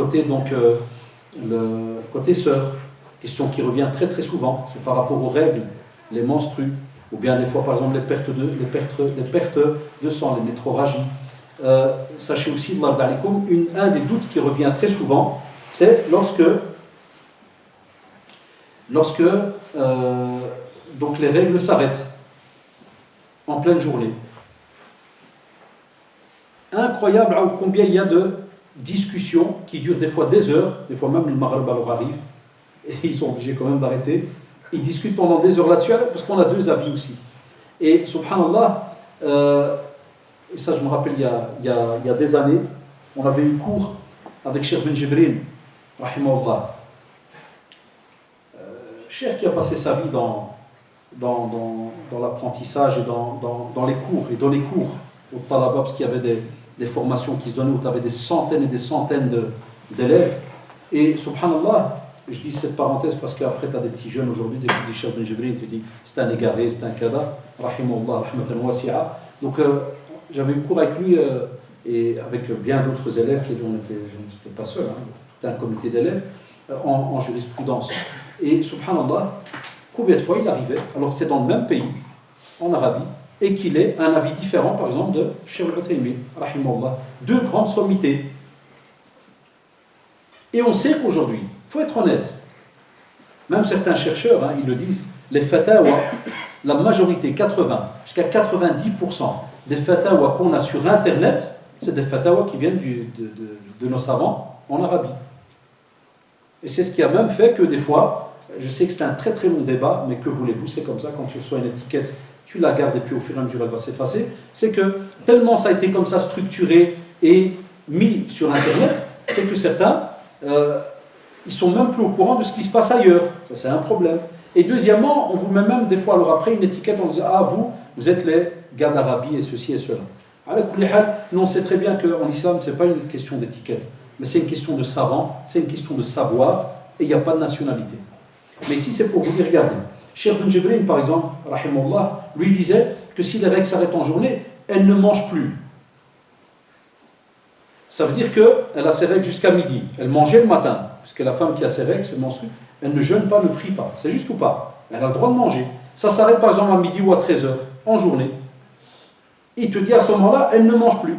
côté, donc, le côté sœur. Question qui revient très très souvent, c'est par rapport aux règles, les menstrues, ou bien des fois par exemple les pertes de sang, les métrorragies. Sachez aussi, un des doutes qui revient très souvent, c'est lorsque donc les règles s'arrêtent en pleine journée. Incroyable combien il y a de discussions qui durent des fois des heures, des fois même le Maghreb alors arrive, et ils sont obligés quand même d'arrêter. Ils discutent pendant des heures là-dessus, parce qu'on a deux avis aussi. Et subhanallah, et ça je me rappelle il y a des années, on avait eu cours avec Cheikh Ben Jibrin, rahimahullah. Cheikh qui a passé sa vie dans l'apprentissage et dans les cours, et dans les cours au Talaba, parce qu'il y avait des formations qui se donnaient où tu avais des centaines et des centaines d'élèves. Et subhanallah, je dis cette parenthèse parce qu'après tu as des petits jeunes aujourd'hui, des petits Cheikh Ben Jibrin, tu dis c'est un égaré, c'est un kada, rahimahullah, rahmatan wasi'a. Donc j'avais eu cours avec lui et avec bien d'autres élèves, je n'étais pas seul, tout un comité d'élèves en jurisprudence. Et subhanallah, combien de fois il arrivait, alors que c'est dans le même pays, en Arabie, et qu'il ait un avis différent, par exemple, de Cheikh Al-Uthaymin, rahimahullah, deux grandes sommités. Et on sait qu'aujourd'hui, il faut être honnête, même certains chercheurs, ils le disent, les fatawa, la majorité, 80, jusqu'à 90% des fatawa qu'on a sur Internet, c'est des fatawa qui viennent de nos savants en Arabie. Et c'est ce qui a même fait que des fois, je sais que c'est un très très long débat, mais que voulez-vous, c'est comme ça, quand tu reçois une étiquette, tu la gardes et puis au fur et à mesure elle va s'effacer. C'est que tellement ça a été comme ça structuré et mis sur Internet, c'est que certains, ils sont même plus au courant de ce qui se passe ailleurs. Ça c'est un problème. Et deuxièmement, on vous met même des fois, alors après une étiquette, on dit ah vous êtes les gars d'Arabie et ceci et cela. Nous on sait très bien qu'en islam c'est pas une question d'étiquette, mais c'est une question de savant, c'est une question de savoir et il n'y a pas de nationalité. Mais ici c'est pour vous dire, regardez, Cheikh Ben Jibrin par exemple, rahimahullah, lui disait que si les règles s'arrêtent en journée, elle ne mange plus. Ça veut dire qu'elle a ses règles jusqu'à midi. Elle mangeait le matin, parce que la femme qui a ses règles, c'est menstrue, elle ne jeûne pas, ne prie pas. C'est juste ou pas? Elle a le droit de manger. Ça s'arrête par exemple à midi ou à 13h, en journée. Il te dit à ce moment-là, elle ne mange plus.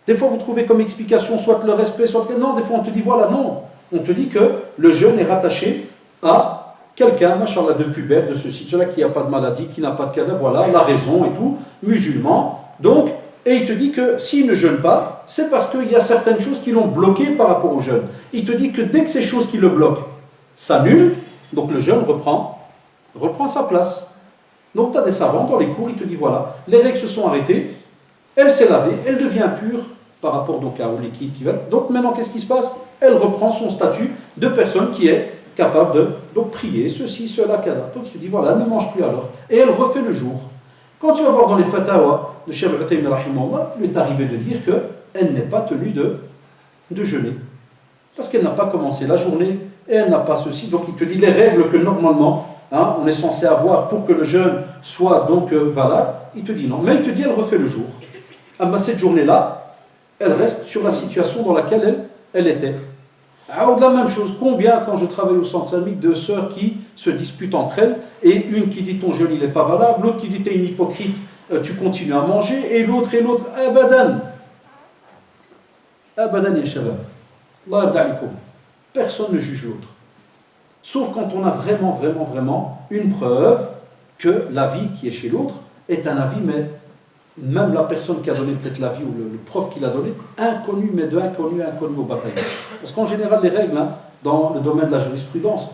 Des fois, vous trouvez comme explication soit le respect, soit que non. Des fois, on te dit voilà, non. On te dit que le jeûne est rattaché à quelqu'un, machallah, de pubère, de ceci, de cela, qui n'a pas de maladie, qui n'a pas de cadavre, voilà, la raison et tout, musulman. Donc, et il te dit que s'il ne jeûne pas, c'est parce qu'il y a certaines choses qui l'ont bloqué par rapport au jeûne. Il te dit que dès que ces choses qui le bloquent s'annulent, donc le jeûne reprend sa place. Donc tu as des savants dans les cours, ils te disent voilà, les règles se sont arrêtées, elle s'est lavée, elle devient pure par rapport donc au liquide qui va. Donc maintenant qu'est-ce qui se passe? Elle reprend son statut de personne qui est capable de donc, prier, ceci, cela, kada. Donc il te dit voilà, elle ne mange plus alors. Et elle refait le jour. Quand tu vas voir dans les fatawa de Cheikh Al-Uthaymin rahimahullah, il est arrivé de dire qu'elle n'est pas tenue de jeûner. Parce qu'elle n'a pas commencé la journée et elle n'a pas ceci. Donc il te dit les règles que normalement on est censé avoir pour que le jeûne soit donc valable. Il te dit non. Mais il te dit elle refait le jour. Ah ben cette journée-là, elle reste sur la situation dans laquelle elle était. Alors, la même chose, combien, quand je travaille au centre islamique, de sœurs qui se disputent entre elles, et une qui dit ton jeûne il n'est pas valable, l'autre qui dit t'es une hypocrite, tu continues à manger, et l'autre, abadan. Abadan ya shabab. Allah yarda alikum. Personne ne juge l'autre. Sauf quand on a vraiment une preuve que l'avis qui est chez l'autre est un avis, mais même la personne qui a donné peut-être l'avis ou le prof qui l'a donné, inconnu, mais de inconnu au bataillon. Parce qu'en général, les règles, dans le domaine de la jurisprudence,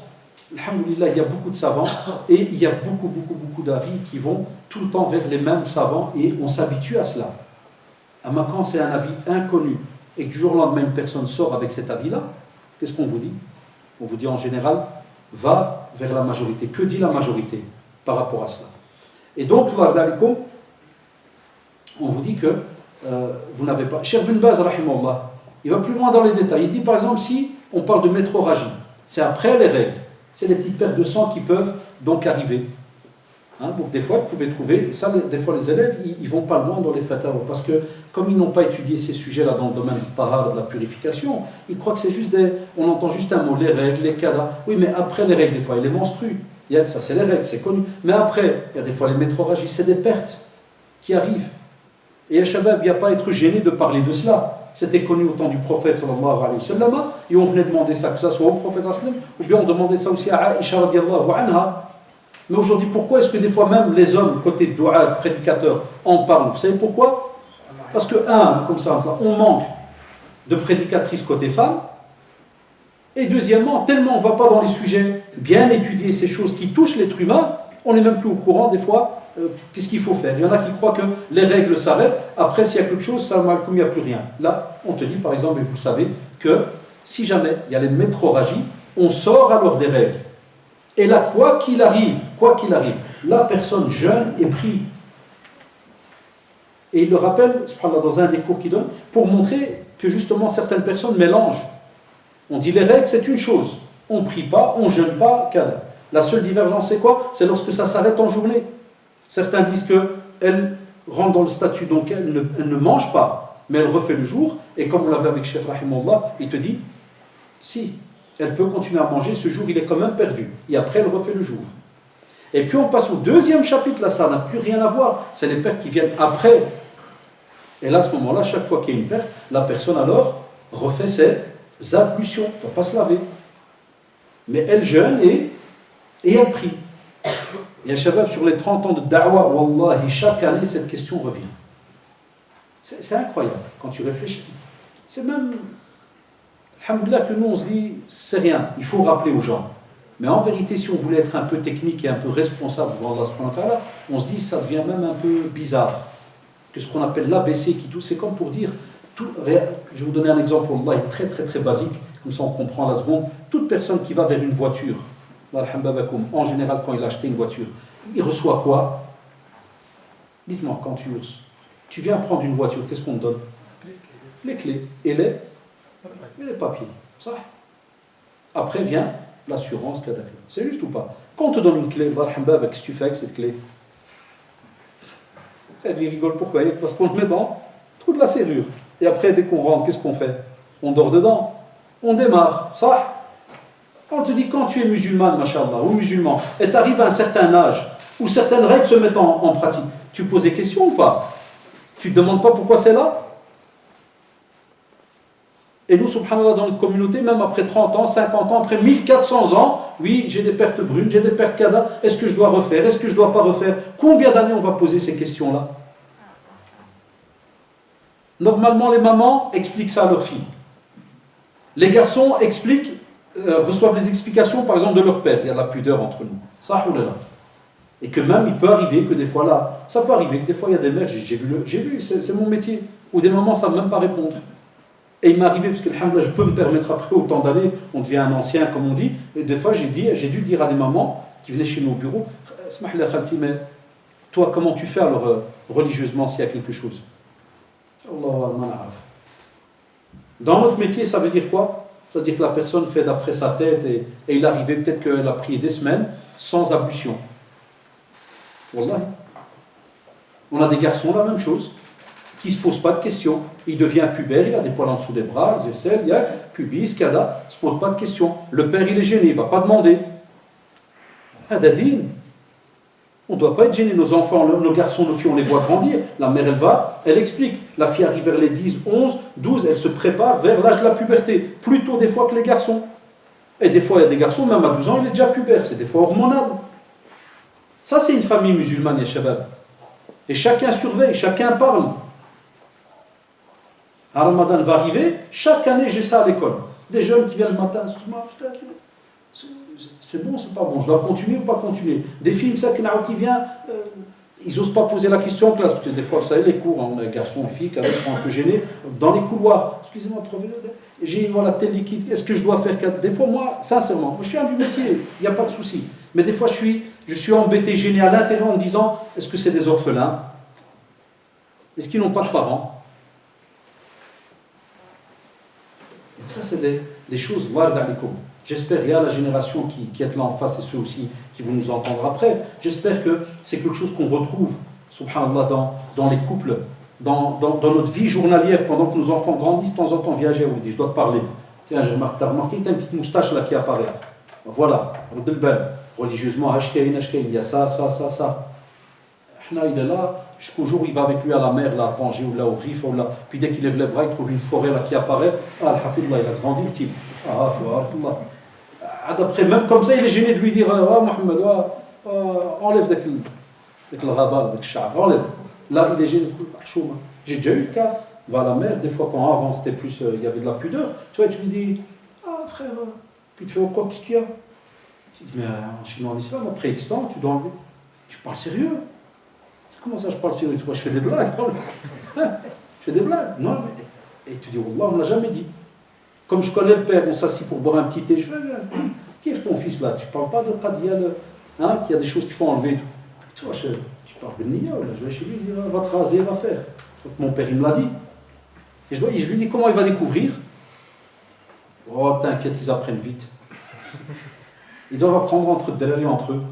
alhamdoulilah, il y a beaucoup de savants et il y a beaucoup d'avis qui vont tout le temps vers les mêmes savants et on s'habitue à cela. Mais quand c'est un avis inconnu et que du jour au lendemain une personne sort avec cet avis-là, qu'est-ce qu'on vous dit? On vous dit en général, va vers la majorité. Que dit la majorité par rapport à cela? Et donc, on vous dit que vous n'avez pas... Cheikh bin Baz, rahimahullah, il va plus loin dans les détails. Il dit par exemple, si on parle de métrorragie, c'est après les règles, c'est les petites pertes de sang qui peuvent donc arriver. Hein, donc des fois, vous pouvez trouver, ça, des fois les élèves, ils ne vont pas loin dans les fatwas, parce que comme ils n'ont pas étudié ces sujets-là dans le domaine du tahar, de la purification, ils croient que c'est juste on entend juste un mot, les règles, les kadas. Oui, mais après les règles, des fois, il les menstrue. Ça, c'est les règles, c'est connu. Mais après, il y a des fois les métroragies, c'est des pertes qui arrivent. Et Al-Shabab, il n'y a pas à être gêné de parler de cela. C'était connu au temps du prophète, sallallahu alayhi wa sallam, et on venait demander ça, que ce soit au prophète, ou bien on demandait ça aussi à Aïcha, radiallahu anha. Mais aujourd'hui, pourquoi est-ce que des fois même les hommes, côté dou'a, prédicateurs, en parlent? Vous savez pourquoi? Parce que, comme ça, on manque de prédicatrices côté femmes, et deuxièmement, tellement on ne va pas dans les sujets, bien étudier ces choses qui touchent l'être humain, on n'est même plus au courant des fois, qu'est-ce qu'il faut faire. Il y en a qui croient que les règles s'arrêtent, après s'il y a quelque chose, ça mal comme il n'y a plus rien. Là, on te dit par exemple, et vous le savez, que si jamais il y a les métroragies, on sort alors des règles. Et là, quoi qu'il arrive, la personne jeune est prise. Et il le rappelle, dans un des cours qu'il donne, pour montrer que justement certaines personnes mélangent. On dit les règles, c'est une chose. On ne prie pas, on ne jeûne pas, kada. La seule divergence, c'est quoi? C'est lorsque ça s'arrête en journée. Certains disent qu'elle rentre dans le statut, donc elle ne mange pas, mais elle refait le jour. Et comme on l'avait avec Cheikh Rahimullah, il te dit, si, elle peut continuer à manger, ce jour il est quand même perdu. Et après elle refait le jour. Et puis on passe au deuxième chapitre, là ça n'a plus rien à voir. C'est les pertes qui viennent après. Et là à ce moment-là, chaque fois qu'il y a une perte, la personne alors refait ses ablutions, elle ne doit pas se laver. Mais elle jeûne et elle prie. Et Al-Shabab, sur les 30 ans de da'wah, wallahi, chaque année cette question revient. C'est incroyable quand tu réfléchis. C'est même... Alhamdoulilah que nous on se dit, c'est rien, il faut rappeler aux gens. Mais en vérité, si on voulait être un peu technique et un peu responsable devant Allah subhanahu wa ta'ala, on se dit, ça devient même un peu bizarre. Que ce qu'on appelle l'ABC qui touche, c'est comme pour dire, je vais vous donner un exemple, Allah est très très très basique, comme ça on comprend la seconde. Toute personne qui va vers une voiture, en général quand il a acheté une voiture, il reçoit quoi? Dites-moi, quand tu viens prendre une voiture, qu'est-ce qu'on te donne? Les clés et les papiers. Ça. Après vient l'assurance, c'est juste ou pas? Quand on te donne une clé, qu'est-ce que tu fais avec cette clé? Il rigole, pourquoi? Parce qu'on le met dans le trou de la serrure. Et après, dès qu'on rentre, qu'est-ce qu'on fait? On dort dedans. On démarre. Ça. On te dit, quand tu es musulman, machallah, ou musulman, et tu arrives à un certain âge, où certaines règles se mettent en pratique, tu poses des questions ou pas? Tu ne te demandes pas pourquoi c'est là? Et nous, subhanallah, dans notre communauté, même après 30 ans, 50 ans, après 1400 ans, oui, j'ai des pertes brunes, j'ai des pertes kada, est-ce que je dois refaire, est-ce que je ne dois pas refaire? Combien d'années on va poser ces questions-là? Normalement, les mamans expliquent ça à leurs filles. Les garçons reçoivent les explications, par exemple, de leur père. Il y a de la pudeur entre nous. Ça, oulala. Et que même, il peut arriver que des fois, là, ça peut arriver que des fois, il y a des mères, j'ai vu, c'est mon métier, où des mamans ne savent même pas répondre. Et il m'est arrivé, parce que alhamdoulilah, je peux me permettre après autant d'années, on devient un ancien comme on dit, et des fois j'ai dû dire à des mamans qui venaient chez nous au bureau, mais toi comment tu fais alors religieusement s'il y a quelque chose? Dans notre métier ça veut dire quoi? Ça veut dire que la personne fait d'après sa tête et il arrivait peut-être qu'elle a prié des semaines sans ablution. Wallah. On a des garçons, la même chose, qui ne se posent pas de questions. Il devient pubère, il a des poils en dessous des bras, les aisselles, il y a pubis, kada, il ne se pose pas de questions. Le père, il est gêné, il ne va pas demander. Hadadine. On ne doit pas être gêné. Nos enfants, nos garçons, nos filles, on les voit grandir. La mère, elle explique. La fille arrive vers les 10, 11, 12, elle se prépare vers l'âge de la puberté. Plus tôt des fois que les garçons. Et des fois, il y a des garçons, même à 12 ans, il est déjà pubère. C'est des fois hormonal. Ça, c'est une famille musulmane, ya shabab. Et chacun surveille, chacun parle. Ramadan va arriver, chaque année j'ai ça à l'école. Des jeunes qui viennent le matin, excuse-moi, c'est bon, c'est pas bon, je dois continuer ou pas continuer. Des filles qui viennent, ils n'osent pas poser la question en classe, parce que des fois, vous savez, les cours, on a garçons et filles, quand même, sont un peu gênés, dans les couloirs. Excusez-moi, j'ai tel liquide, est-ce que je dois faire? Des fois, moi, sincèrement, je suis un du métier, il n'y a pas de souci. Mais des fois, je suis embêté, gêné à l'intérieur en me disant, est-ce que c'est des orphelins? Est-ce qu'ils n'ont pas de parents? Donc ça, c'est des choses, j'espère, il y a la génération qui est là en face et ceux aussi qui vont nous entendre après. J'espère que c'est quelque chose qu'on retrouve, subhanallah, dans les couples, dans notre vie journalière, pendant que nos enfants grandissent, de temps en temps, viens, je dois te parler. Tiens, j'ai remarqué, t'as remarqué, t'as une petite moustache là qui apparaît. Voilà, religieusement, il y a ça. Il est là, jusqu'au jour où il va avec lui à la mer, là, à Tanger, ou là, au Rif, ou là. Puis dès qu'il lève les bras, il trouve une forêt là qui apparaît. Ah, Al-Hafidullah, il a grandi le type. Ah, tu vois, d'après, même comme ça, il est gêné de lui dire ah, Mohamed, enlève le rabat, avec le char, enlève. Là, il est gêné. J'ai déjà eu le cas. Il va à la mer, des fois, quand avant c'était plus, il y avait de la pudeur. Tu vois, tu lui dis ah, frère, puis tu fais quoi, qu'est-ce qu'il y a? Tu dis mais en islam, après extant, tu dois enlever. Tu parles sérieux? Comment ça, je parle sérieux? Tu vois, je fais des blagues. Je fais des blagues. Non, mais... Et tu dis, Wallah, on ne l'a jamais dit. Comme je connais le père, on s'assit pour boire un petit thé. Je fais, kiffe ton fils là. Tu ne parles pas de Qadiyya, qu'il y a des choses qu'il faut enlever. Tu vois, tu parles de Nia, là. Je vais chez lui, il dit, va te raser, va faire. Donc, mon père, il me l'a dit. Et je lui dis, comment il va découvrir? Oh, t'inquiète, ils apprennent vite. Ils doivent apprendre entre eux.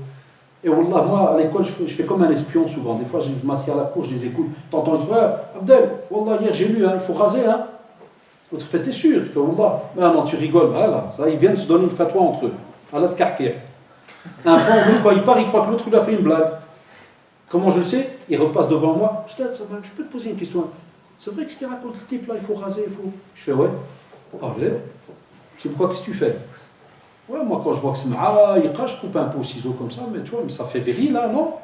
Et Wallah, moi, à l'école, je fais comme un espion souvent. Des fois, je m'assieds à la cour, je les écoute. T'entends, tu vois, Abdel, Wallah, hier, j'ai lu, il faut raser, hein. L'autre fait, t'es sûr? Je fais, Wallah. Ah non, tu rigoles. Voilà, ça, ils viennent se donner une fatwa entre eux. Allah te karkir. Un point, l'autre, quand il part, il croit que l'autre lui a fait une blague. Comment je le sais? Il repasse devant moi. Je peux te poser une question. C'est vrai que ce qu'il raconte le type là, il faut raser, il faut. Je fais, ouais. Ah, ouais. Je sais pourquoi, qu'est-ce que tu fais? Ouais, moi quand je vois que c'est je coupe un peu au ciseau comme ça, mais tu vois, mais ça fait viril là, non?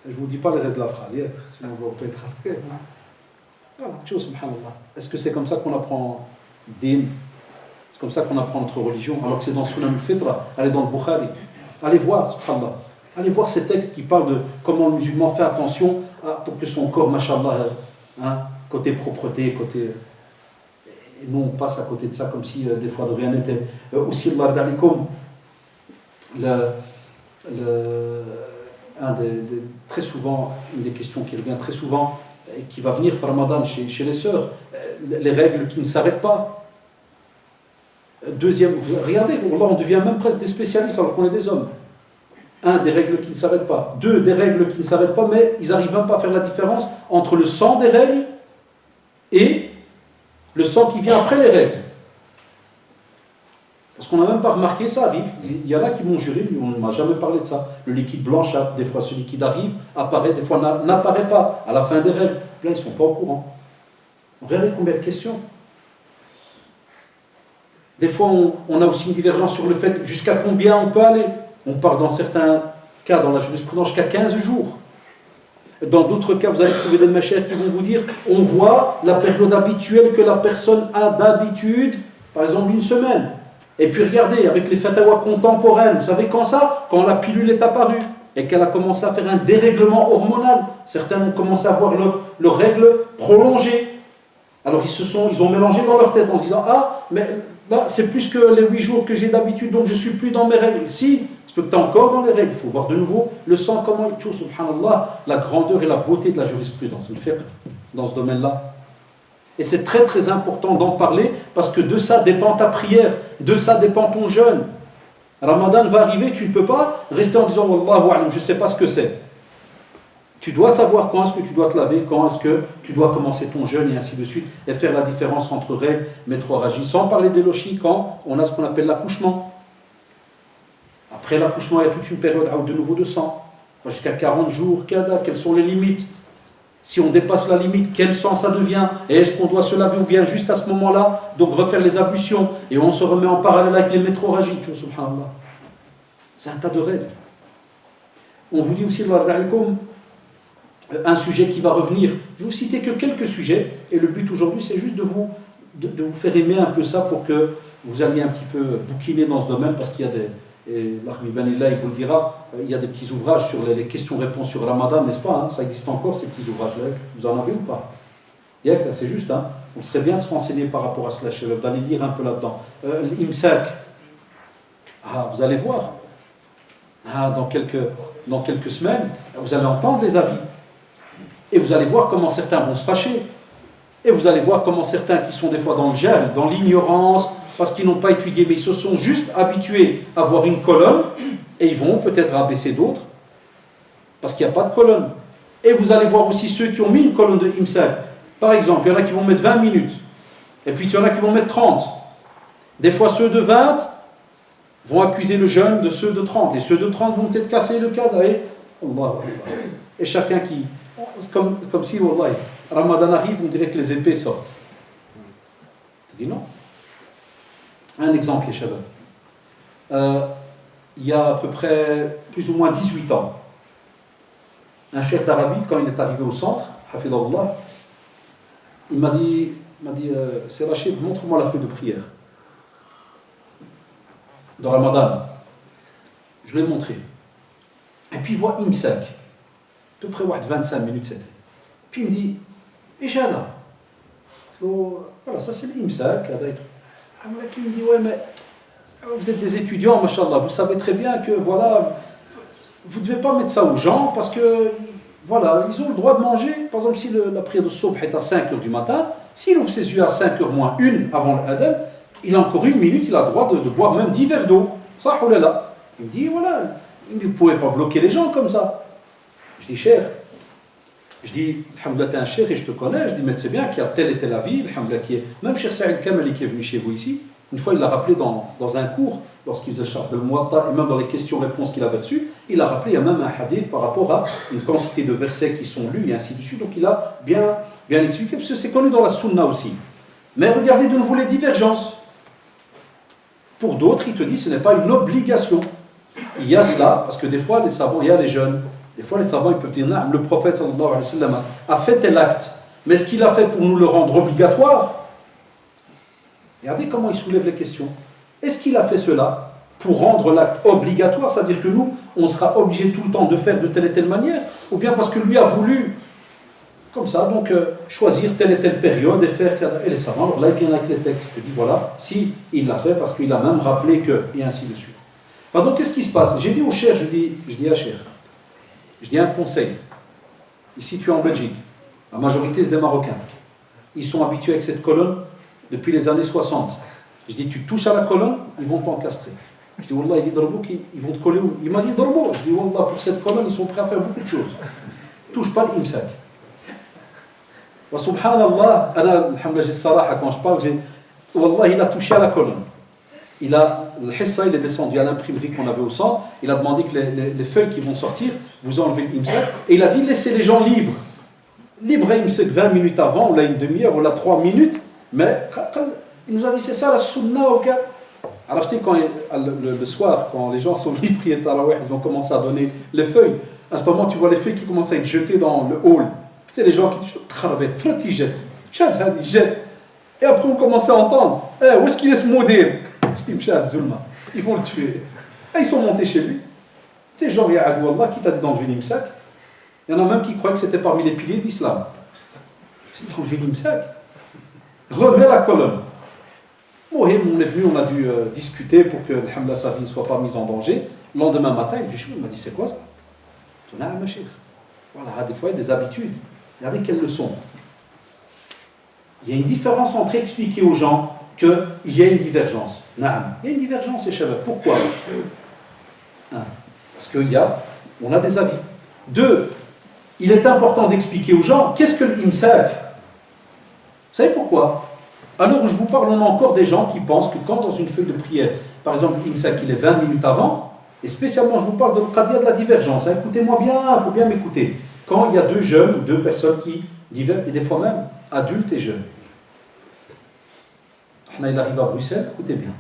Je ne vous dis pas le reste de la phrase, sinon on va pas être après. Voilà, tu vois, subhanallah. Est-ce que c'est comme ça qu'on apprend din? C'est comme ça qu'on apprend notre religion, alors que c'est dans Sunan al-Fitra, allez dans le Bukhari. Allez voir, subhanallah. Allez voir ces textes qui parlent de comment le musulman fait attention pour que son corps, mashallah, côté propreté, côté... Et nous, on passe à côté de ça comme si des fois de rien n'était. Aussi, très souvent, une des questions qui revient très souvent, et qui va venir Ramadan chez les sœurs, les règles qui ne s'arrêtent pas. Deuxième, regardez, là on devient même presque des spécialistes alors qu'on est des hommes. Des règles qui ne s'arrêtent pas. Des règles qui ne s'arrêtent pas, mais ils n'arrivent même pas à faire la différence entre le sang des règles et le sang qui vient après les règles. Parce qu'on n'a même pas remarqué, ça arrive. Il y en a qui m'ont juré, on ne m'a jamais parlé de ça. Le liquide blanchâtre, des fois ce liquide arrive, apparaît, des fois n'apparaît pas à la fin des règles. Là, ils ne sont pas au courant. Regardez combien de questions. Des fois, on a aussi une divergence sur le fait jusqu'à combien on peut aller. On parle dans certains cas, dans la jurisprudence, jusqu'à 15 jours. Dans d'autres cas, vous allez trouver des machères qui vont vous dire on voit la période habituelle que la personne a d'habitude, par exemple une semaine. Et puis regardez, avec les fatawas contemporaines, vous savez quand ça? Quand la pilule est apparue et qu'elle a commencé à faire un dérèglement hormonal. Certains ont commencé à avoir leurs règles prolongées. Alors ils ont mélangé dans leur tête en se disant ah, mais là c'est plus que les 8 jours que j'ai d'habitude, donc je ne suis plus dans mes règles. Si, c'est que tu es encore dans les règles. Il faut voir de nouveau le sang, comment il tue, subhanallah, la grandeur et la beauté de la jurisprudence, le fiqh dans ce domaine-là. Et c'est très très important d'en parler parce que de ça dépend ta prière, de ça dépend ton jeûne. Ramadan va arriver, tu ne peux pas rester en disant Wallahu a'lam, je ne sais pas ce que c'est. Tu dois savoir quand est-ce que tu dois te laver, quand est-ce que tu dois commencer ton jeûne et ainsi de suite, et faire la différence entre règles, métrorragie, sans parler des lochis quand on a ce qu'on appelle l'accouchement. Après l'accouchement, il y a toute une période de nouveau de sang, jusqu'à 40 jours, quelles sont les limites? Si on dépasse la limite, quel sang ça devient? Et est-ce qu'on doit se laver ou bien juste à ce moment-là, donc refaire les ablutions, et on se remet en parallèle avec les métrorragies, subhanallah. C'est un tas de règles. On vous dit aussi, un sujet qui va revenir. Je vais vous citer que quelques sujets, et le but aujourd'hui, c'est juste de vous faire aimer un peu ça pour que vous alliez un petit peu bouquiner dans ce domaine, parce qu'il y a des... Et l'Armi Banillah, il vous le dira, il y a des petits ouvrages sur les questions-réponses sur Ramadan, n'est-ce pas? Ça existe encore, ces petits ouvrages-là. Vous en avez ou pas? C'est juste, on serait bien de se renseigner par rapport à cela, d'aller lire un peu là-dedans. L'Imsak, vous allez voir. Dans quelques semaines, vous allez entendre les avis. Et vous allez voir comment certains vont se fâcher. Et vous allez voir comment certains qui sont des fois dans le gel, dans l'ignorance, parce qu'ils n'ont pas étudié, mais ils se sont juste habitués à voir une colonne, et ils vont peut-être rabaisser d'autres, parce qu'il n'y a pas de colonne. Et vous allez voir aussi ceux qui ont mis une colonne de imsak. Par exemple, il y en a qui vont mettre 20 minutes, et puis il y en a qui vont mettre 30. Des fois, ceux de 20 vont accuser le jeûne de ceux de 30, et ceux de 30 vont peut-être casser le cadre. Et chacun qui... C'est comme si, Wallah, Ramadan arrive, on dirait que les épées sortent. Tu dis non. Un exemple, Yeshabab. Il y a à peu près plus ou moins 18 ans, un cheikh d'Arabie, quand il est arrivé au centre, Hafidahullah, il m'a dit c'est Rachid, montre-moi la feuille de prière. De Ramadan. Je lui ai montré. Et puis il voit Imsak. À peu près 25 minutes c'était. Puis il me dit, Ijada. Voilà, ça c'est l'Imsak. Il me dit, ouais, mais vous êtes des étudiants, mashallah, vous savez très bien que voilà, vous ne devez pas mettre ça aux gens parce que voilà, ils ont le droit de manger. Par exemple, si la prière de Subh est à 5 h du matin, s'il ouvre ses yeux à 5 h moins 1 avant l'Adhan, il a encore 1 minute, il a le droit de boire même 10 verres d'eau. Ça, oh là là. Il me dit, voilà, vous ne pouvez pas bloquer les gens comme ça. Je dis, cher. Je dis, alhamdoulilah, t'es un cher et je te connais. Je dis, mais c'est bien qu'il y a telle et telle avis, alhamdoulilah, qui est. Même cher Saïd Kamali qui est venu chez vous ici, une fois il l'a rappelé dans un cours, lorsqu'il faisait charge de Muwatta, et même dans les questions-réponses qu'il avait reçues, il a rappelé, il y a même un hadith par rapport à une quantité de versets qui sont lus et ainsi de suite. Donc il a bien expliqué, parce que c'est connu dans la sunna aussi. Mais regardez de nouveau les divergences. Pour d'autres, il te dit, ce n'est pas une obligation. Il y a cela, parce que des fois, les savants, il y a les jeunes. Des fois, les savants, ils peuvent dire, non, le prophète sallallahu alayhi wa sallam a fait tel acte, mais est-ce qu'il a fait pour nous le rendre obligatoire? Regardez comment il soulève les questions. Est-ce qu'il a fait cela pour rendre l'acte obligatoire, c'est-à-dire que nous, on sera obligé tout le temps de faire de telle et telle manière, ou bien parce que lui a voulu, comme ça, donc choisir telle et telle période et faire... Et les savants, alors là, ils viennent avec les textes, ils te disent, voilà, si il l'a fait parce qu'il a même rappelé que, et ainsi de suite. Enfin, donc, qu'est-ce qui se passe? J'ai dit au cher, je dis à cher, je dis un conseil. Ici, tu es en Belgique. La majorité, c'est des Marocains. Ils sont habitués avec cette colonne depuis les années 60. Je dis, tu touches à la colonne, ils vont t'encastrer. Je dis, Wallah, il dit, Darbo, ils vont te coller où? Il m'a dit, Darbo. Je dis, Wallah, pour cette colonne, ils sont prêts à faire beaucoup de choses. Touche pas l'imsak. Wa subhanallah, alhamdulillah, j'ai saraha, quand je parle, Wallah, il a touché à la colonne. Le hissa, il est descendu à l'imprimerie qu'on avait au centre, il a demandé que les feuilles qui vont sortir, vous enlevez l'imsak, et il a dit, laissez les gens libres. Libre à imsak 20 minutes avant, ou là une demi-heure, ou là 3 minutes, mais il nous a dit, c'est ça la sunna au cas. Alors, quand le soir, quand les gens sont venus prier Tarawih, ils ont commencé à donner les feuilles. À ce moment, tu vois les feuilles qui commencent à être jetées dans le hall. Tu sais, les gens qui disent, ils jettent. Ils jettent. Et après, on commence à entendre, où est-ce qu'il est ce modèle? Je dis, Zulma, ils vont le tuer. Et ils sont montés chez lui. Tu sais, genre, il y a Adouallah qui t'a dit d'enlever l'imsak. Il y en a même qui croient que c'était parmi les piliers d'islam. Je dis, d'enlever l'imsak. Remets la colonne. On est venu, on a dû discuter pour que sa vie ne soit pas mise en danger. Le lendemain matin, il m'a dit, c'est quoi ça? Je dis, ma chère. Voilà, des fois, il y a des habitudes. Regardez quelles leçons. Il y a une différence entre expliquer aux gens qu'il y a une divergence. Il y a une divergence, et Shabbat. Pourquoi? Parce qu'on a des avis. 2, il est important d'expliquer aux gens qu'est-ce que l'imsak. Vous savez pourquoi? À l'heure où je vous parle, on a encore des gens qui pensent que quand dans une feuille de prière, par exemple, l'imsak, il est 20 minutes avant, et spécialement, je vous parle de l'qadiyya de la divergence. Écoutez-moi bien, il faut bien m'écouter. Quand il y a 2 jeunes ou 2 personnes qui divergent, et des fois même adultes et jeunes. Il arrive à Bruxelles, écoutez bien.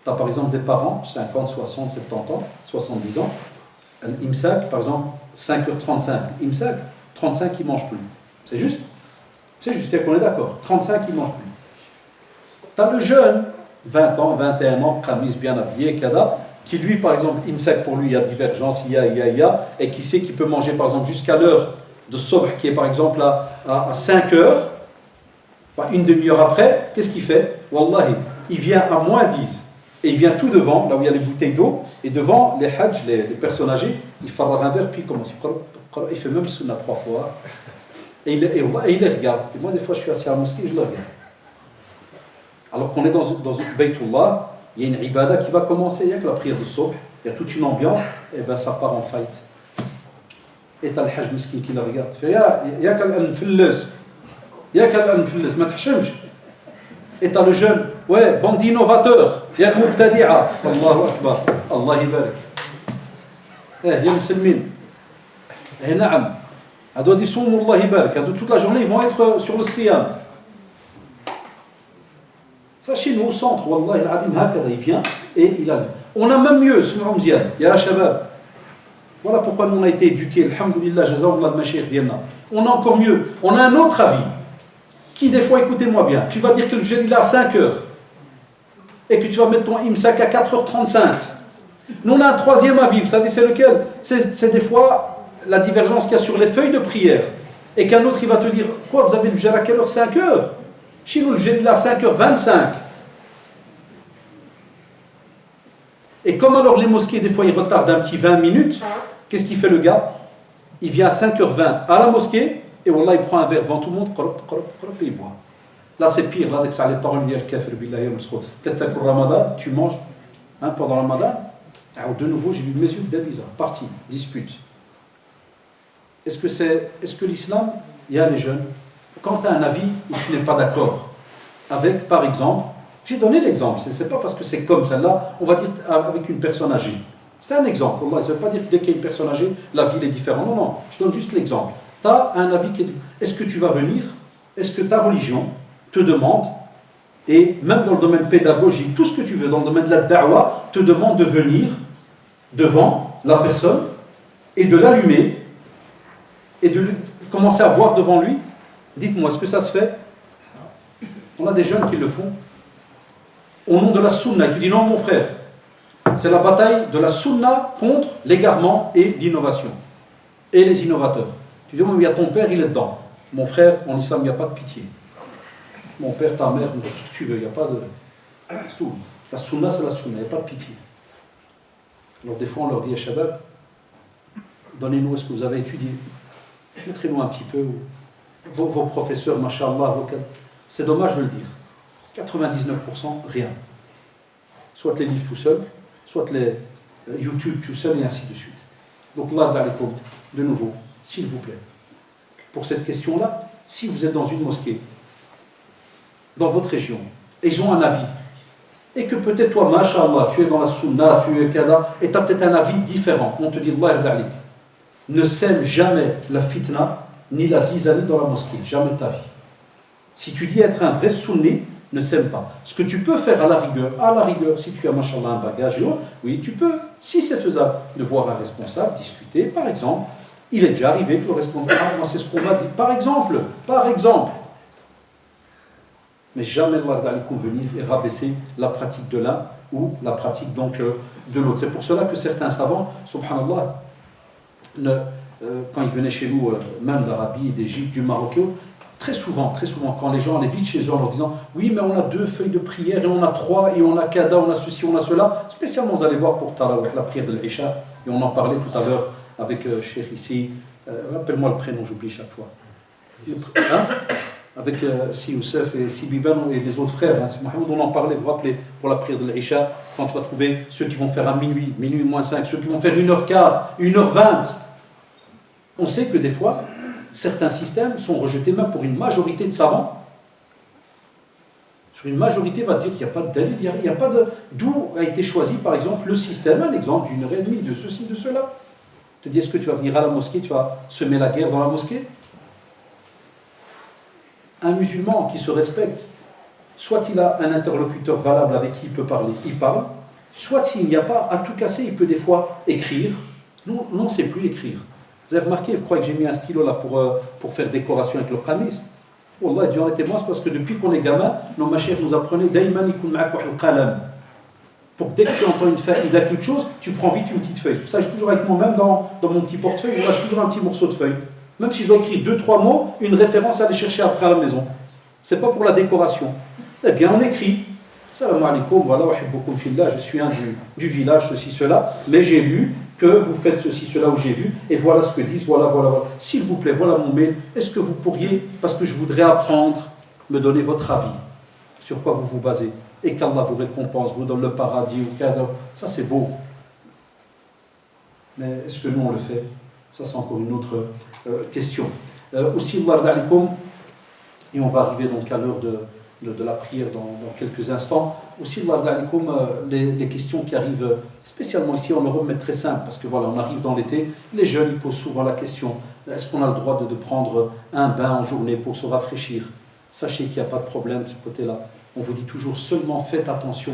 Tu as par exemple des parents, 50, 60, 70 ans, 70 ans, l'imsak, par exemple, 5h35. L'imsak, 35, ils ne mangent plus. C'est juste? C'est juste, qu'on est d'accord. 35, ils ne mangent plus. Tu as le jeune, 20 ans, 21 ans, famille bien habillée, kada, qui lui, par exemple, imsak, pour lui, il y a divergence, il y a, et qui sait qu'il peut manger, par exemple, jusqu'à l'heure de Sobh, qui est par exemple à 5 heures, une demi-heure après, qu'est-ce qu'il fait? Wallahi, il vient à moins 10, et il vient tout devant, là où il y a les bouteilles d'eau, et devant les hajj, les personnes âgées, il farra un verre, puis il commence, il fait même sunnah 3 fois, il les regarde. Et moi, des fois, je suis assis à la mosquée et je le regarde. Alors qu'on est dans Baytullah, il y a une ibada qui va commencer, il y a que la prière de Subh, il y a toute une ambiance, et bien ça part en fight. Et t'as le hajj miskin qui le regarde. Il y a qu'un fillès. Il y a qu'un fillès, ma t'hachemch. Et t'as le jeune, ouais, bandit innovateur. Il y a le mubtadi'a. Allahu Akbar. Allah yibarak. Il y a le musulmin. Eh, naam. Ado di soum, Allah yibarak. Ado toute la journée, ils vont être sur le siyam. Ça, chez nous, au centre, Wallah, il-adim, hakada, il vient et il a. On a même mieux, ce Mzian, ya Shabab. Voilà pourquoi nous on a été éduqués, alhamdoulilah, jazakallah al-mashayikh diana. On a encore mieux, on a un autre avis, qui des fois, écoutez-moi bien, tu vas dire que le jeûne il est à 5 heures, et que tu vas mettre ton imsak à 4h35. Nous on a un troisième avis, vous savez c'est lequel? C'est des fois la divergence qu'il y a sur les feuilles de prière, et qu'un autre il va te dire, quoi, vous avez le jeûne à quelle heure? 5 heures. Chez nous, le jeûne il est à 5h25. Et comme alors les mosquées, des fois, ils retardent un petit 20 minutes, qu'est-ce qu'il fait le gars? Il vient à 5h20 à la mosquée, et wallah, il prend un verre devant tout le monde, et il boit. Là, c'est pire, là, dès que ça les paroles, il kafir billah ya muskhou. Quand tu as le ramadan, tu manges pendant le ramadan. Alors, de nouveau, j'ai vu mes yeux d'Abiza, parti, dispute. Est-ce que l'islam, il y a les jeunes, quand tu as un avis où tu n'es pas d'accord avec, par exemple, j'ai donné l'exemple, ce n'est pas parce que c'est comme celle-là, on va dire avec une personne âgée. C'est un exemple, Allah, ça ne veut pas dire que dès qu'il y a une personne âgée, la vie est différente. Non, non, je donne juste l'exemple. Tu as un avis qui est... Est-ce que tu vas venir? Est-ce que ta religion te demande, et même dans le domaine pédagogique, tout ce que tu veux, dans le domaine de la da'wah, te demande de venir devant la personne et de l'allumer et de commencer à boire devant lui? Dites-moi, est-ce que ça se fait? On a des jeunes qui le font. Au nom de la sunna, tu dis non mon frère, c'est la bataille de la sunna contre l'égarement et l'innovation. Et les innovateurs. Tu dis, il y a ton père, il est dedans. Mon frère, en islam, il n'y a pas de pitié. Mon père, ta mère, tout ce que tu veux, il n'y a pas de... C'est tout. La sunna, c'est la sunna, il n'y a pas de pitié. Alors des fois, on leur dit à Shabab, donnez-nous ce que vous avez étudié. Montrez-nous un petit peu vos professeurs, mashallah, c'est dommage de le dire. 99%, rien. Soit les livres tout seuls, soit les YouTube tout seul, et ainsi de suite. Donc là, de nouveau, s'il vous plaît, pour cette question-là, si vous êtes dans une mosquée, dans votre région, et ils ont un avis, et que peut-être toi, mashallah, tu es dans la sunna, tu es kada, et tu as peut-être un avis différent, on te dit, Allah yardalik, ne sème jamais la fitna, ni la zizanie dans la mosquée, jamais de ta vie. Si tu dis être un vrai sunni, ne sème pas. Ce que tu peux faire à la rigueur, si tu as, machallah, un bagage et autres, oui, tu peux, si c'est faisable, de voir un responsable, discuter, par exemple, il est déjà arrivé que le responsable, moi c'est ce qu'on m'a dit, par exemple, mais jamais Allah venir et rabaisser la pratique de l'un ou la pratique donc de l'autre. C'est pour cela que certains savants, subhanallah, quand ils venaient chez nous, même d'Arabie, d'Égypte, du Maroc, très souvent, quand les gens allaient vite chez eux en leur disant « Oui, mais on a 2 feuilles de prière, et on a 3, et on a kada, on a ceci, on a cela. » Spécialement, vous allez voir pour Tarawih, la prière de l'Isha, et on en parlait tout à l'heure avec Cheikh ici. Rappelle-moi le prénom, j'oublie chaque fois. Avec Si Youssef et Si Biban et les autres frères, Mohamed, on en parlait, vous vous rappelez, pour la prière de l'Isha, quand tu vas trouver ceux qui vont faire à minuit moins 5, ceux qui vont faire 1h15, 1h20. On sait que des fois, certains systèmes sont rejetés même pour une majorité de savants. Sur une majorité, va dire qu'il n'y a pas de dalil, il n'y a pas de... D'où a été choisi, par exemple, le système, un exemple d'1h30, de ceci, de cela. Tu te dis, est-ce que tu vas venir à la mosquée, tu vas semer la guerre dans la mosquée? Un musulman qui se respecte, soit il a un interlocuteur valable avec qui il peut parler, il parle, soit s'il n'y a pas, à tout casser, il peut des fois écrire. Nous, on ne sait plus écrire. Vous avez remarqué, vous croyez que j'ai mis un stylo là pour faire décoration avec le qamis? Wallah, Dieu en est témoin, c'est parce que depuis qu'on est gamin, nos machères nous apprenaient daïman ikun ma'ak wa al-qalam. Pour que dès que tu entends une faïda, quelque chose, tu prends vite une petite feuille. C'est pour ça que j'ai toujours avec moi, même dans mon petit portefeuille, j'ai toujours un petit morceau de feuille. Même si je dois écrire 2-3 mots, une référence à aller chercher après à la maison. C'est pas pour la décoration. Eh bien, on écrit. Salam alaikum, voilà, wa hibbukum fillah, je suis un du village, ceci, cela, mais j'ai lu que vous faites ceci, cela, où j'ai vu, et voilà ce que disent, voilà. S'il vous plaît, voilà mon mail, est-ce que vous pourriez, parce que je voudrais apprendre, me donner votre avis, sur quoi vous vous basez, et qu'Allah vous récompense, vous donne le paradis ou cadeau, ça c'est beau. Mais est-ce que nous on le fait? Ça c'est encore une autre question. Aussi, et on va arriver donc à l'heure de la prière dans quelques instants. Aussi, les questions qui arrivent, spécialement ici en Europe, mais très simple, parce que voilà, on arrive dans l'été, les jeunes ils posent souvent la question, est-ce qu'on a le droit de prendre un bain en journée pour se rafraîchir? Sachez qu'il n'y a pas de problème de ce côté-là. On vous dit toujours seulement faites attention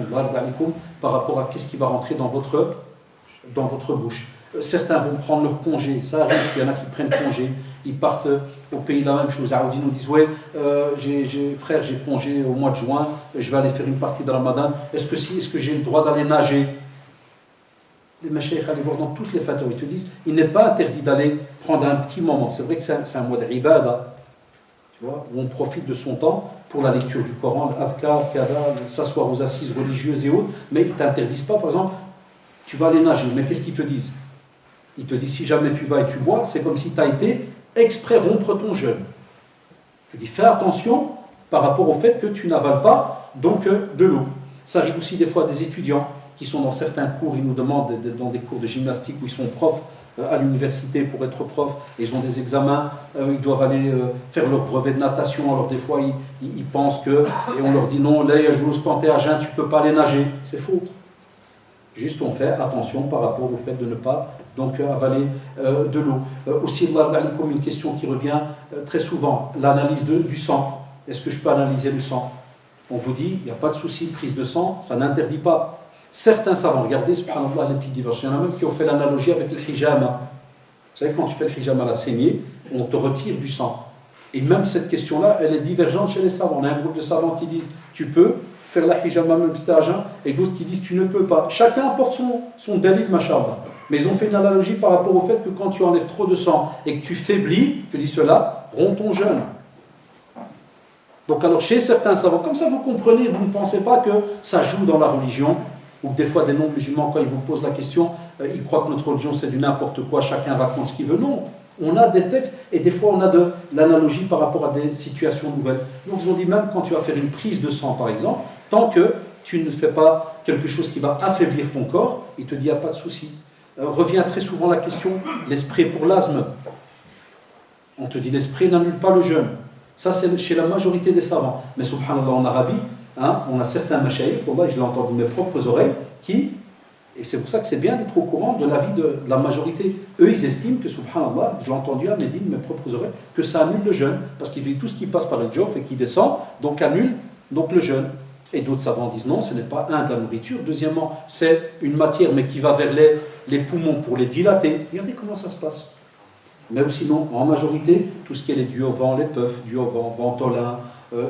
par rapport à ce qui va rentrer dans votre bouche. Certains vont prendre leur congé, ça arrive, il y en a qui prennent congé, ils partent au pays la même chose. Ils nous disent ouais, frère, j'ai congé au mois de juin, je vais aller faire une partie de Ramadan. Est-ce que j'ai le droit d'aller nager? Les machaïkhs, allez voir dans toutes les fatwas, ils te disent il n'est pas interdit d'aller prendre un petit moment. C'est vrai que c'est un mois d'ibada, tu vois, où on profite de son temps pour la lecture du Coran, l'adhkar, s'asseoir aux assises religieuses et autres, mais ils ne t'interdisent pas, par exemple, tu vas aller nager. Mais qu'est-ce qu'ils te disent? Ils te disent si jamais tu vas et tu bois, c'est comme si tu as été exprès rompre ton jeûne. Je dis fais attention par rapport au fait que tu n'avales pas donc de l'eau. Ça arrive aussi des fois à des étudiants qui sont dans certains cours, ils nous demandent dans des cours de gymnastique où ils sont profs à l'université pour être profs, et ils ont des examens, ils doivent aller faire leur brevet de natation, alors des fois ils pensent que, et on leur dit non, là quand tu es à jeun, tu ne peux pas aller nager. C'est faux. Juste on fait attention par rapport au fait de ne pas donc avaler de l'eau. Aussi, comme une question qui revient très souvent, l'analyse du sang. Est-ce que je peux analyser le sang? On vous dit, il n'y a pas de souci, prise de sang, ça n'interdit pas. Certains savants, regardez, subhanallah, les petites divergences, il y en a même qui ont fait l'analogie avec le hijama. Vous savez, quand tu fais le hijama à la saignée, on te retire du sang. Et même cette question-là, elle est divergente chez les savants. On a un groupe de savants qui disent, tu peux faire la hijama même si t'es à jeun, et d'autres qui disent, tu ne peux pas. Chacun apporte son dalil, mashallah. Mais ils ont fait une analogie par rapport au fait que quand tu enlèves trop de sang et que tu faiblis, tu dis cela, rompt ton jeûne. Donc alors chez certains savants, comme ça vous comprenez, vous ne pensez pas que ça joue dans la religion, ou que des fois des non-musulmans, quand ils vous posent la question, ils croient que notre religion c'est du n'importe quoi, chacun raconte ce qu'il veut. Non, on a des textes et des fois on a de l'analogie par rapport à des situations nouvelles. Donc ils ont dit même quand tu vas faire une prise de sang par exemple, tant que tu ne fais pas quelque chose qui va affaiblir ton corps, il te dit il n'y a pas de souci. Revient très souvent la question, les sprays pour l'asthme. On te dit les sprays n'annulent pas le jeûne. Ça c'est chez la majorité des savants. Mais subhanallah en Arabie, on a certains machaïkhs, je l'ai entendu de mes propres oreilles, et c'est pour ça que c'est bien d'être au courant de l'avis de la majorité. Eux ils estiment que subhanallah, je l'ai entendu à Médine, mes propres oreilles, que ça annule le jeûne, parce qu'il dit tout ce qui passe par le jof et qui descend, donc annule donc le jeûne. Et d'autres savants disent non, ce n'est pas de la nourriture. Deuxièmement, c'est une matière mais qui va vers les poumons pour les dilater. Regardez comment ça se passe. Mais aussi non, en majorité, tout ce qui est les duovans, les puffs, duovans, ventolin,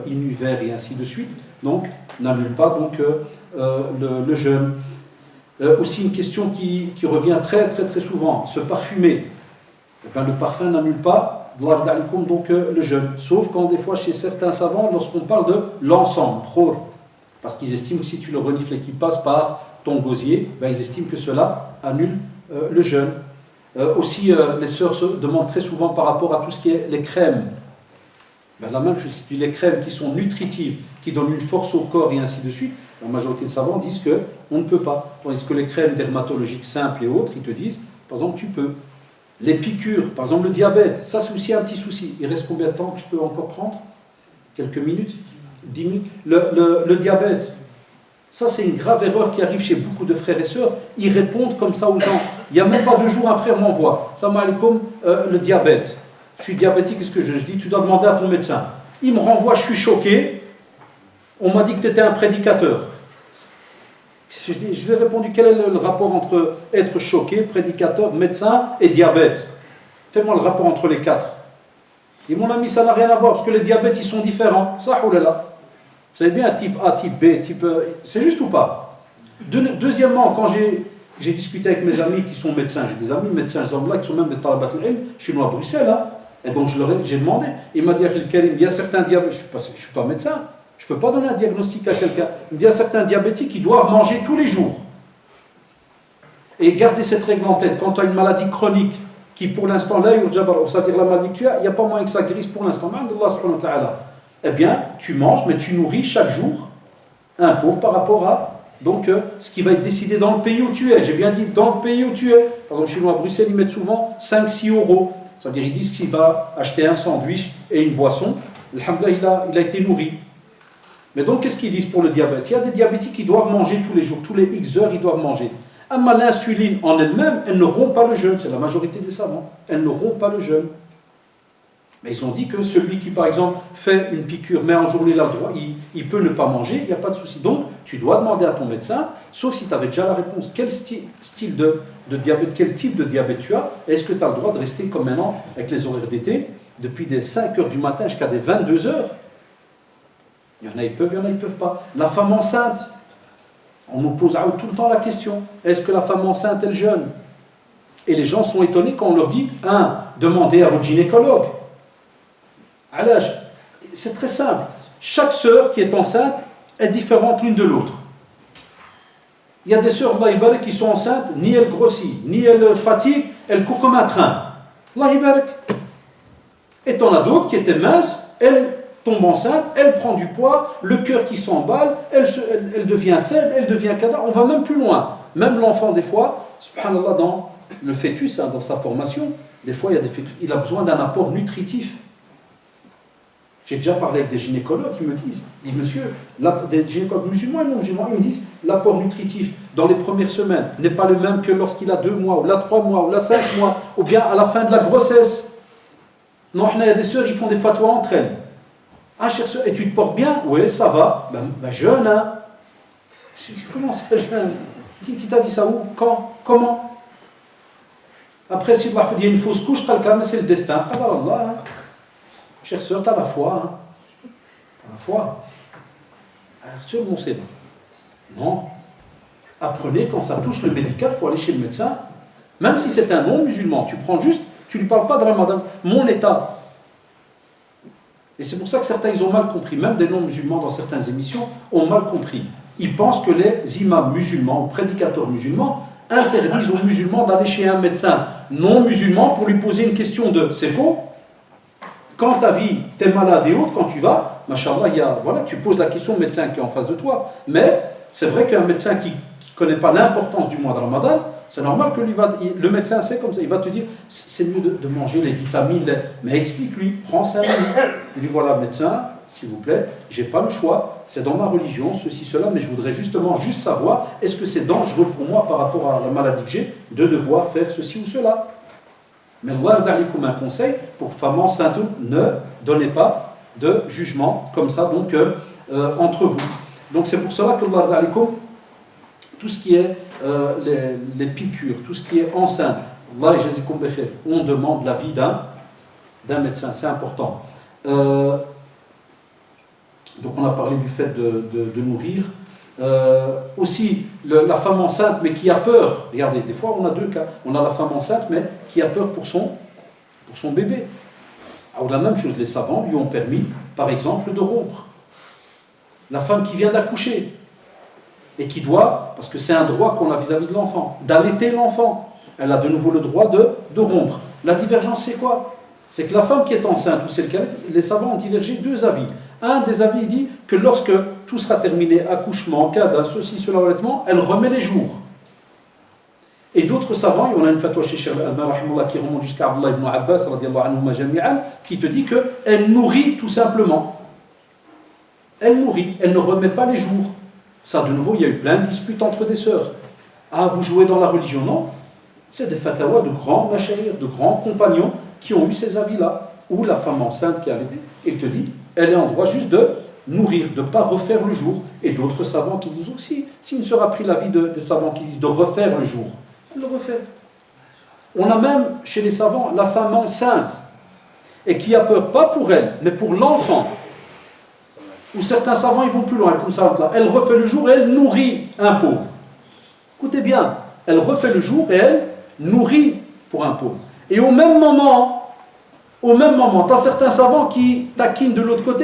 inuvert et ainsi de suite, donc n'annule pas donc, le jeûne. Aussi une question qui revient très très très souvent, se parfumer. Eh bien, le parfum n'annule pas donc, le jeûne. Sauf quand des fois chez certains savants, lorsqu'on parle de l'encens, parce qu'ils estiment que si tu le renifles et qu'il passe par ton gosier, ben ils estiment que cela annule le jeûne. Aussi, les sœurs se demandent très souvent par rapport à tout ce qui est les crèmes. Ben, la même chose, les crèmes qui sont nutritives, qui donnent une force au corps et ainsi de suite, la majorité de savants disent qu'on ne peut pas. Tandis que les crèmes dermatologiques simples et autres, ils te disent, par exemple, tu peux. Les piqûres, par exemple le diabète, ça c'est aussi un petit souci. Il reste combien de temps que je peux encore prendre? Quelques minutes? 10 minutes. Le diabète, ça c'est une grave erreur qui arrive chez beaucoup de frères et sœurs. Ils répondent comme ça aux gens. Il n'y a même pas 2 jours, un frère m'envoie. Salam alaikum, le diabète. Je suis diabétique, qu'est-ce que je dis? Tu dois demander à ton médecin. Il me renvoie, je suis choqué. On m'a dit que tu étais un prédicateur. Je lui ai répondu, quel est le rapport entre être choqué, prédicateur, médecin et diabète? Fais-moi le rapport entre les 4. Et mon ami, ça n'a rien à voir, parce que les diabètes, ils sont différents. Ça, oulala. Vous savez bien, type A, type B, type... C'est juste ou pas? Deuxièmement, quand j'ai discuté avec mes amis qui sont médecins, j'ai des amis médecins, là, qui sont même des talabat al-ilm, chez nous à Bruxelles, hein, et donc j'ai demandé. Il m'a dit, il y a certains diabétiques, je ne suis pas médecin, je ne peux pas donner un diagnostic à quelqu'un. Il me dit, il y a certains diabétiques qui doivent manger tous les jours. Et gardez cette règle en tête, quand tu as une maladie chronique, qui pour l'instant, là, c'est-à-dire la maladie que tu as, il n'y a pas moyen que ça guérisse pour l'instant. Eh bien, tu manges, mais tu nourris chaque jour un pauvre par rapport à donc, ce qui va être décidé dans le pays où tu es. J'ai bien dit dans le pays où tu es. Par exemple, chez nous à Bruxelles, ils mettent souvent 5-6 euros. C'est-à-dire, ils disent qu'il va acheter un sandwich et une boisson. Alhamdoulilah, il a été nourri. Mais donc, qu'est-ce qu'ils disent pour le diabète? Il y a des diabétiques qui doivent manger tous les jours, tous les X heures, ils doivent manger. Mais l'insuline en elle-même, elle ne rompt pas le jeûne. C'est la majorité des savants. Elle ne rompt pas le jeûne. Mais ils ont dit que celui qui, par exemple, fait une piqûre, mais en journée, là, il peut ne pas manger, il n'y a pas de souci. Donc, tu dois demander à ton médecin, sauf si tu avais déjà la réponse, quel style de diabète, quel type de diabète tu as, est-ce que tu as le droit de rester comme maintenant, avec les horaires d'été, depuis des 5 heures du matin jusqu'à des 22 heures. Il y en a, ils peuvent, il y en a, ils ne peuvent pas. La femme enceinte, on nous pose tout le temps la question, est-ce que la femme enceinte, elle jeûne? Et les gens sont étonnés quand on leur dit, demandez à votre gynécologue. À l'âge, c'est très simple. Chaque sœur qui est enceinte est différente l'une de l'autre. Il y a des sœurs qui sont enceintes, ni elles grossissent, ni elles fatiguent, elles courent comme un train. Et t'en as d'autres qui étaient minces, elles tombent enceintes, elles prennent du poids, le cœur qui s'emballe, elle devient faible, elle devient cadavre. On va même plus loin. Même l'enfant, des fois, subhanallah, dans le fœtus, dans sa formation, des fois, il y a des fœtus, il a besoin d'un apport nutritif. J'ai déjà parlé avec des gynécologues qui me disent, monsieur, des gynécologues musulmans et non musulmans, ils me disent, l'apport nutritif dans les premières semaines n'est pas le même que lorsqu'il a 2 mois, ou là 3 mois, ou là 5 mois, ou bien à la fin de la grossesse. Non, il y a des sœurs, ils font des fatwas entre elles. Chère sœur, et tu te portes bien? Oui, ça va. Jeûne, hein. Comment ça, jeûne? Qui t'a dit ça? Où? Quand? Comment? Après, si il y a une fausse couche, c'est le destin. Allah, hein. Chère sœur, tu as la foi. Hein. Tu as la foi. Non. Apprenez, quand ça touche le médical, il faut aller chez le médecin. Même si c'est un non-musulman, tu prends juste, tu ne lui parles pas de Ramadan. Mon état. Et c'est pour ça que certains, ils ont mal compris. Même des non-musulmans, dans certaines émissions, ont mal compris. Ils pensent que les imams musulmans, prédicateurs musulmans, interdisent aux musulmans d'aller chez un médecin non-musulman pour lui poser une question de... C'est faux. Quand ta vie, t'es malade et autres, quand tu vas, machallah, tu poses la question au médecin qui est en face de toi. Mais c'est vrai qu'un médecin qui ne connaît pas l'importance du mois de Ramadan, c'est normal que le médecin sait comme ça, il va te dire, c'est mieux de manger les vitamines, mais explique-lui, prends 5 minutes. Il dit, voilà, médecin, s'il vous plaît, j'ai pas le choix, c'est dans ma religion, ceci, cela, mais je voudrais juste savoir, est-ce que c'est dangereux pour moi par rapport à la maladie que j'ai, de devoir faire ceci ou cela. Mais Allah donne comme un conseil pour femmes enceintes, ne donnez pas de jugement comme ça donc entre vous. Donc c'est pour cela que Allah donne tout ce qui est les piqûres, tout ce qui est enceinte, Allah on demande l'avis d'un médecin, c'est important. Donc on a parlé du fait de nourrir. Aussi la femme enceinte mais qui a peur, regardez, des fois on a 2 cas, on a la femme enceinte mais qui a peur pour son bébé. Alors la même chose, les savants lui ont permis par exemple de rompre. La femme qui vient d'accoucher et qui doit, parce que c'est un droit qu'on a vis-à-vis de l'enfant, d'allaiter l'enfant, elle a de nouveau le droit de rompre. La divergence c'est quoi? C'est que la femme qui est enceinte ou celle qui allaite, les savants ont divergé 2 avis. Un des avis dit que lorsque tout sera terminé, accouchement, cadavre, ceci, cela, allaitement, elle remet les jours. Et d'autres savants, et on a une fatwa chez Cheikh Al-Albani qui remonte jusqu'à Abdullah ibn Abbas, qui te dit qu'elle nourrit tout simplement. Elle nourrit, elle ne remet pas les jours. Ça, de nouveau, il y a eu plein de disputes entre des sœurs. Vous jouez dans la religion? Non. C'est des fatwas de grands mashayikh, de grands compagnons qui ont eu ces avis-là. Ou la femme enceinte qui a allaité, il te dit, elle est en droit juste de nourrir, de ne pas refaire le jour. Et d'autres savants qui disent aussi, si une sœur a pris l'avis des savants qui disent de refaire le jour, elle le refait. On a même chez les savants la femme enceinte et qui a peur pas pour elle, mais pour l'enfant. Ou certains savants ils vont plus loin, comme ça, elle refait le jour et elle nourrit un pauvre. Écoutez bien, elle refait le jour et elle nourrit pour un pauvre. Et au même moment, tu as certains savants qui taquinent de l'autre côté,